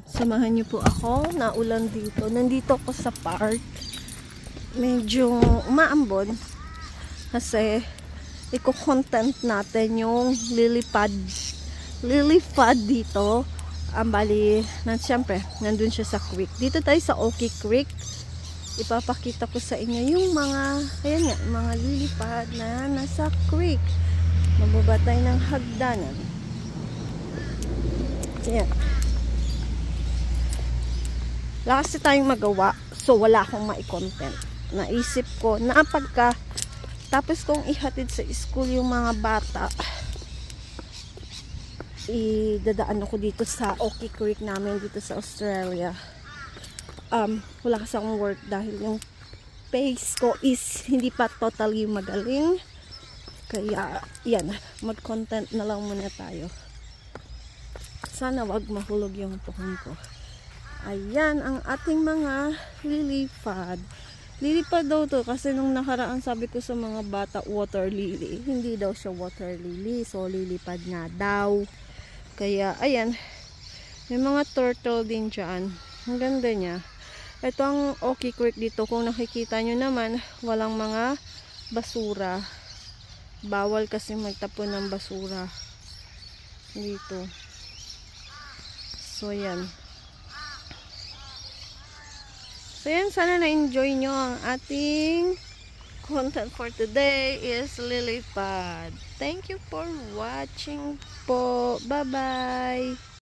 Samahan niyo po ako. Naulan dito. Nandito ako sa park. Medyo umaambon kasi i-content natin yung lily pad dito. Bali, siyempre, nandun siya sa creek. Dito tayo sa Oki Creek. Ipapakita ko sa inyo yung mga, ayan nga, mga lily pad na nasa creek. Mababa tayo ng hagdanan. Ayan. Wala kasi tayong magawa, so wala akong mai-content. Naisip ko na pagka tapos kong ihatid sa school yung mga bata, idadaan ako dito sa Oki Creek namin dito sa Australia. Wala kasi akong work dahil yung pace ko is hindi pa totally magaling. Kaya yan, mag-content na lang muna tayo. Sana wag mahulog yung tuhon ko. Ayan ang ating mga lily pad. Lily pad daw to kasi nung nakaraan sabi ko sa mga bata water lily. Hindi daw siya water lily. So lily pad nga daw. Kaya ayan. May mga turtle din dyan. Ang ganda niya. Ito ang Oki Creek dito. Kung nakikita nyo naman, walang mga basura. Bawal kasi magtapon ng basura dito. So ayan. So yan, sana na-enjoy nyo ang ating content for today is lily pad. Thank you for watching po. Bye-bye!